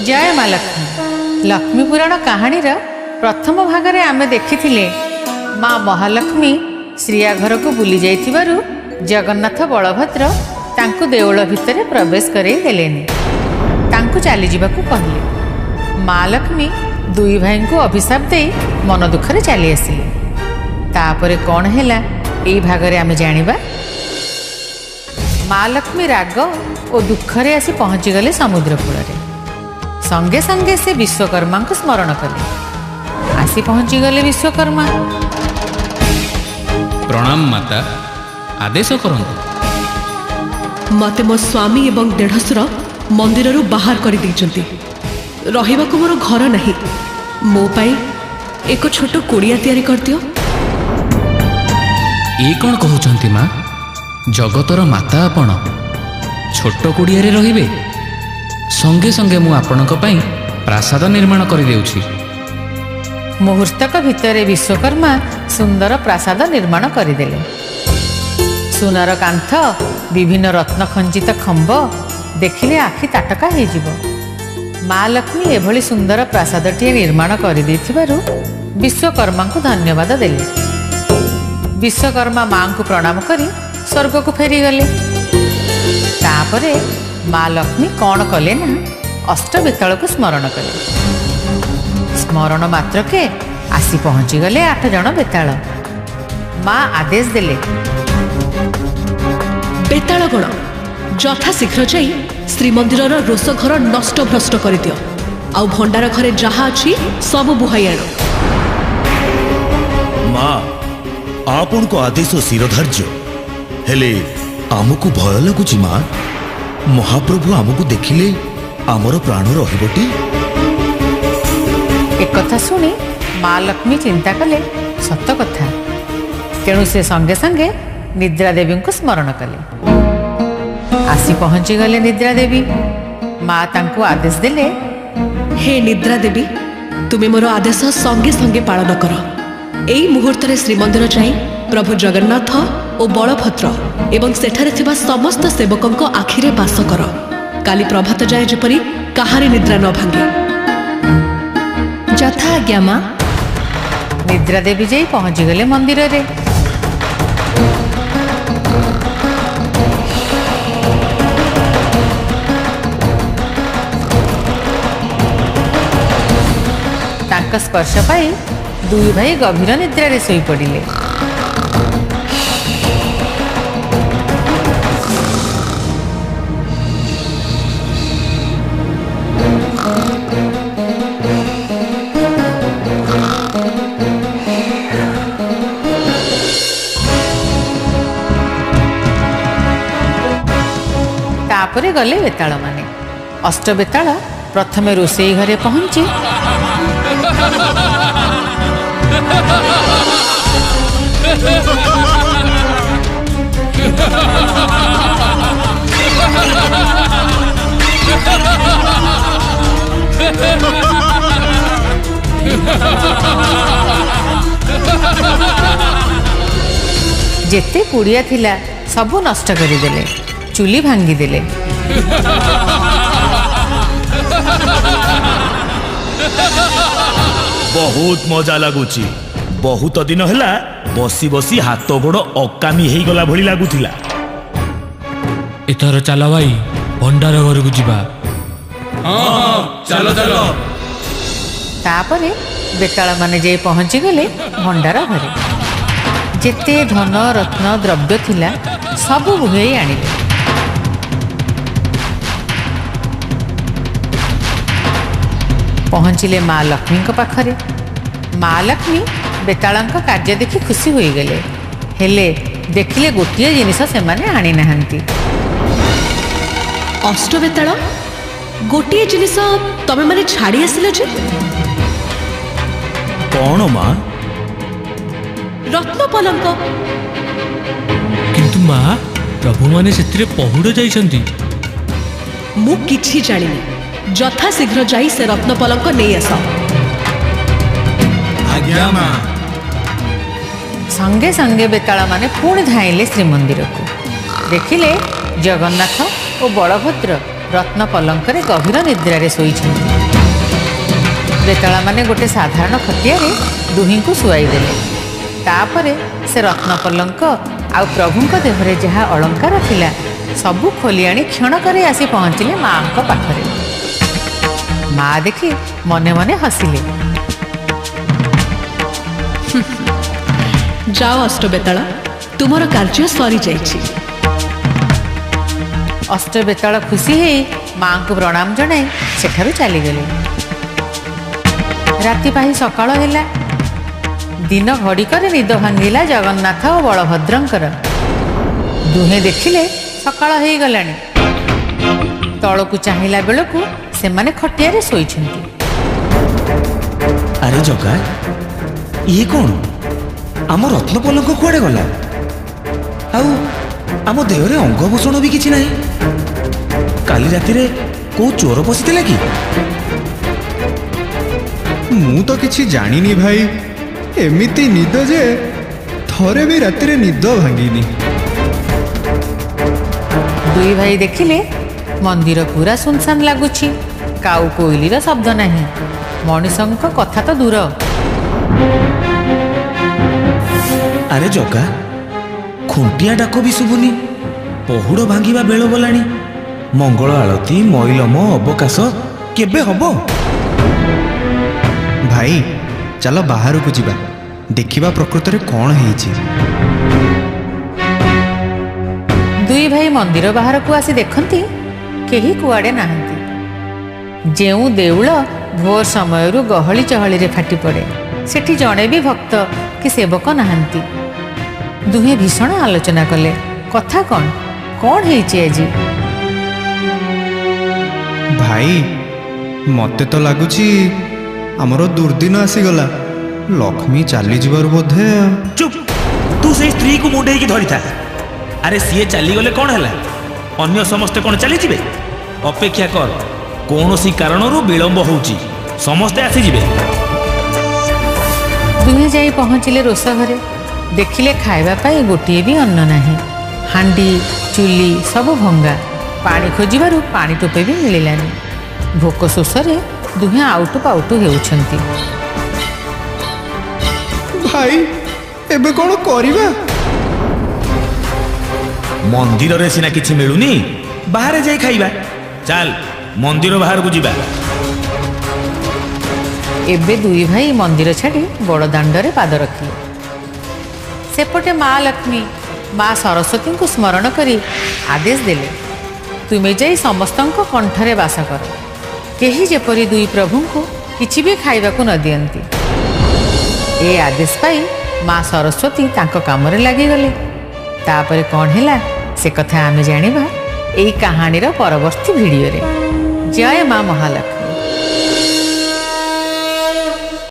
जय माँ लक्ष्मी। लक्ष्मी पुराण कहानीर प्रथम भागरे आमे देखिथिले माँ महालक्ष्मी श्रिया घर को बुली जाइथिबारु जगन्नाथ बलभद्र तांकु देवल भितर प्रवेश करई देलेनी। तांकु चली जिबाकु कहले। माँ लक्ष्मी दुई भाई को अभिशाप दे मन दुखरे चली आसिले। तापरे कौन हैला एई भागरे आमे जानिबा। माँ लक्ष्मी राग और दुखरे आसी पहुँची गले समुद्र कूल। संगे संगे से विश्वकर्मा को स्मरण कले। आसी पहुँची गले विश्वकर्मा। प्रणाम माता, आदेश करंतु। मते मो स्वामी एवं देढ़सुर मंदिर बाहर कर रहिबाकु मोर घर नहीं। मो पाई एक छोट कुड़िया तैयारी कर दियो। ये कौन कहउछंती माँ? जगतर माता आपण छोट कुड़िया रे रहिबे? संगे संगे मु आपणक पई प्रासाद निर्माण कर देउछि। मुहूर्तक भितर विश्वकर्मा सुंदर प्रासाद निर्माण करदेले। सुनार कांथ, विभिन्न रत्न खंजित खंब देखिले आखि ताटका हो जिवो। माँ लक्ष्मी एभली सुंदर प्रासादटी निर्माण कर देथिबारु विश्वकर्मा को धन्यवाद देले। विश्वकर्मा माँ को प्रणाम करी स्वर्ग को फेरी गले। तापरे माँ लक्ष्मी कौन कले ना अष्टबेताल को स्मरण कले। स्मरण मात्र के आसी पहुँची गले 8 जन बेताल। माँ आदेश देले, बेताल गण यथा शीघ्र जाई श्रीमंदिर रोष घर नष्ट भ्रष्ट कर दियो। आउ भंडार घरे जहा अछि सब बुहाई आण। माँ आपण को आदेश शिरधार्य हेले आमको भय लगुची। माँ महाप्रभु आमको देखिले आमर प्राण रहिबटी। एक कथा सुनी माँ लक्ष्मी चिंता कले सत कथा। तेणु से संगे संगे निद्रा देवी को स्मरण कले। आसी पहुँची गले निद्रा देवी। माँ तांको आदेश देले, हे निद्रा देवी, तुमे मोर आदेश संगे संगे पालन कर। एई मुहूर्त रे श्रीमंदिर जाई प्रभु जगन्नाथ और बलभद्र एवं सेठारे थिबा समस्त सेवकों को आखिरे बास कर। काली प्रभात जाए जेपरी काहारी निद्रा न भांगे। यथा आज्ञा माँ। निद्रा देवी जाई पहुँची गले मंदिर रे। तांका स्पर्श पाई दुई भाई गभीर निद्रा रे सोई पड़िले। तापरे गले बेताल माने। अष्टबेताल प्रथमे रोषेई घरे पहुंची जेते कुड़िया थिला सबु नष्ट करिदेले। चुली भांगी देले। बहुत मजा लगुची। बहुत दिन हैला बसी बसी हाथ गोड़ अकामी हो गला भली लगुथिला। एथर चल भाई भंडार घर को जीवा। चलो चलो। तापरे बेताल माने जे पहुँची गले भंडार घरे। जेते धन रत्न द्रव्य थिला सबु बुहेई आनिले। पहुँचिले माँ लक्ष्मी पाखरे। माँ लक्ष्मी बेतालंक कार्य देखि खुशी होई गले। हेले देखिले गोटिए जिनिस से माने आनी नाहंती। अष्टबेताल गोटिए जिनिस तमे माने छाड़ी आसिले जे? कौन माँ? रत्न पलंक। किंतु माँ प्रभु माने सेतिरे पहुड़ जाइछंती। मु किछि जानिनी। यथा शीघ्र जाई से रत्न पलंक नहीं आस। आज्ञा माँ। संगे संगे बेताल माने पुणी धाइले श्रीमंदिर को। देखिले जगन्नाथ और बलभद्र रत्न पलंक रे गभीर निद्रा रे सोईछंती। ବେତାଳମାନେ ଗୋଟେ ସାଧାରଣ ଖଟିଆରେ ଦୁହିଁଙ୍କୁ ଶୁଆଇଦେଲେ। ତାପରେ ସେ ରତ୍ନପଲଙ୍କ ଆଉ ପ୍ରଭୁଙ୍କ ଦେହରେ ଯାହା ଅଳଙ୍କାର ଥିଲା ସବୁ ଖୋଲି ଆଣି କ୍ଷଣକରେ ଆସି ପହଞ୍ଚିଲେ ମାଆଙ୍କ ପାଖରେ। ମା ଦେଖି ମନେ ମନେ ହସିଲେ। ଯାଅ ଅଷ୍ଟବେତାଳ, ତୁମର କାର୍ଯ୍ୟ ସରିଯାଇଛି। ଅଷ୍ଟବେତାଳ ଖୁସି ହେଇ ମାଆଙ୍କୁ ପ୍ରଣାମ ଜଣାଇ ସେଠାରୁ ଚାଲିଗଲେ। ରାତି ପାହି ସକାଳ ହେଲା। ଦିନ ଘଡ଼ିକରେ ନିଦ ଭାଙ୍ଗିଲା ଜଗନ୍ନାଥ ଓ ବଳଭଦ୍ରଙ୍କର। ଦୁହେଁ ଦେଖିଲେ ସକାଳ ହେଇଗଲାଣି। ତଳକୁ ଚାହିଁଲା ବେଳକୁ ସେମାନେ ଖଟିଆରେ ଶୋଇଛନ୍ତି। ଆରେ ଜଗା, ଇଏ କ'ଣ? ଆମ ରତ୍ନପଲଙ୍କ କୁଆଡ଼େ ଗଲା? ଆଉ ଆମ ଦେହରେ ଅଙ୍ଗଭୂଷଣ ବି କିଛି ନାହିଁ। କାଲି ରାତିରେ କୋଉ ଚୋର ପଶିଥିଲା କି? ମୁଁ ତ କିଛି ଜାଣିନି ଭାଇ। ଏମିତି ନିଦ ଯେ ଥରେ ବି ରାତିରେ ନିଦ ଭାଙ୍ଗିନି। ଦୁଇ ଭାଇ ଦେଖିଲେ ମନ୍ଦିର ପୁରା ସୁନସାନ ଲାଗୁଛି। କାଉ କୋଇଲିର ଶବ୍ଦ ନାହିଁ। ମଣିଷଙ୍କ କଥା ତ ଦୂର। ଆରେ ଜଗା, ଖୁଣ୍ଟିଆ ଡାକ ବି ଶୁଭୁନି। ପହୁଡ଼ ଭାଙ୍ଗିବା ବେଳ ଗଲାଣି। ମଙ୍ଗଳ ଆଳତି, ମଇଲମ, ଅବକାଶ କେବେ ହବ? ଭାଇ ଚାଲ ବାହାରକୁ ଯିବା, ଦେଖିବା ପ୍ରକୃତରେ କ'ଣ ହେଇଛି। ଦୁଇ ଭାଇ ମନ୍ଦିର ବାହାରକୁ ଆସି ଦେଖନ୍ତି କେହି କୁଆଡ଼େ ନାହାନ୍ତି। ଯେଉଁ ଦେଉଳ ଭୋର ସମୟରୁ ଗହଳି ଚହଳିରେ ଫାଟି ପଡ଼େ, ସେଠି ଜଣେ ବି ଭକ୍ତ କି ସେବକ ନାହାନ୍ତି। ଦୁହେଁ ଭୀଷଣ ଆଲୋଚନା କଲେ। କଥା କ'ଣ? କ'ଣ ହେଇଛି ଆଜି? ଭାଇ ମତେ ତ ଲାଗୁଛି ଆମର ଦୁର୍ଦିନ ଆସିଗଲା। ଲକ୍ଷ୍ମୀ ଚାଲିଯିବାରୁ ବୋଧେ। ଚୁପ୍! ତୁ ସେଇ ସ୍ତ୍ରୀକୁ ମୁଣ୍ଡେଇକି ଧରିଥା। ଆରେ ସିଏ ଚାଲିଗଲେ କ'ଣ ହେଲା? ଅନ୍ୟ ସମସ୍ତେ କ'ଣ ଚାଲିଯିବେ? ଅପେକ୍ଷା କର, କୌଣସି କାରଣରୁ ବିଳମ୍ବ ହେଉଛି, ସମସ୍ତେ ଆସିଯିବେ। ଦୁହେଁ ଯାଇ ପହଞ୍ଚିଲେ ରୋଷ ଘରେ। ଦେଖିଲେ ଖାଇବା ପାଇଁ ଗୋଟିଏ ବି ଅନ୍ନ ନାହିଁ। ହାଣ୍ଡି ଚୁଲି ସବୁ ଭଙ୍ଗା। ପାଣି ଖୋଜିବାରୁ ପାଣି ଟୋପେ ବି ମିଳିଲାନି। ଭୋକ ଶୋଷରେ ଦୁହେଁ ଆଉଟୁ ପାଉଟୁ ହେଉଛନ୍ତି। ଭାଇ ଏବେ କ'ଣ କରିବା? ମନ୍ଦିରରେ ସିନା କିଛି ମିଳୁନି, ବାହାରେ ଯାଇ ଖାଇବା। ଚାଲ ମନ୍ଦିର ବାହାରକୁ ଯିବା। ଏବେ ଦୁଇ ଭାଇ ମନ୍ଦିର ଛାଡ଼ି ବଡ଼ଦାଣ୍ଡରେ ପାଦ ରଖିଲେ। ସେପଟେ ମା ଲକ୍ଷ୍ମୀ ମା ସରସ୍ୱତୀଙ୍କୁ ସ୍ମରଣ କରି ଆଦେଶ ଦେଲେ, ତୁମେ ଯାଇ ସମସ୍ତଙ୍କ କଣ୍ଠରେ ବାସ କର। କେହି ଯେପରି ଦୁଇ ପ୍ରଭୁଙ୍କୁ କିଛି ବି ଖାଇବାକୁ ନ ଦିଅନ୍ତି। ଏ ଆଦେଶ ପାଇ ମା ସରସ୍ୱତୀ ତାଙ୍କ କାମରେ ଲାଗିଗଲେ। ତାପରେ କ'ଣ ହେଲା ସେ କଥା ଆମେ ଜାଣିବା ଏଇ କାହାଣୀର ପରବର୍ତ୍ତୀ ଭିଡ଼ିଓରେ। ଜୟ ମା ମହାଲକ୍ଷ୍ମୀ।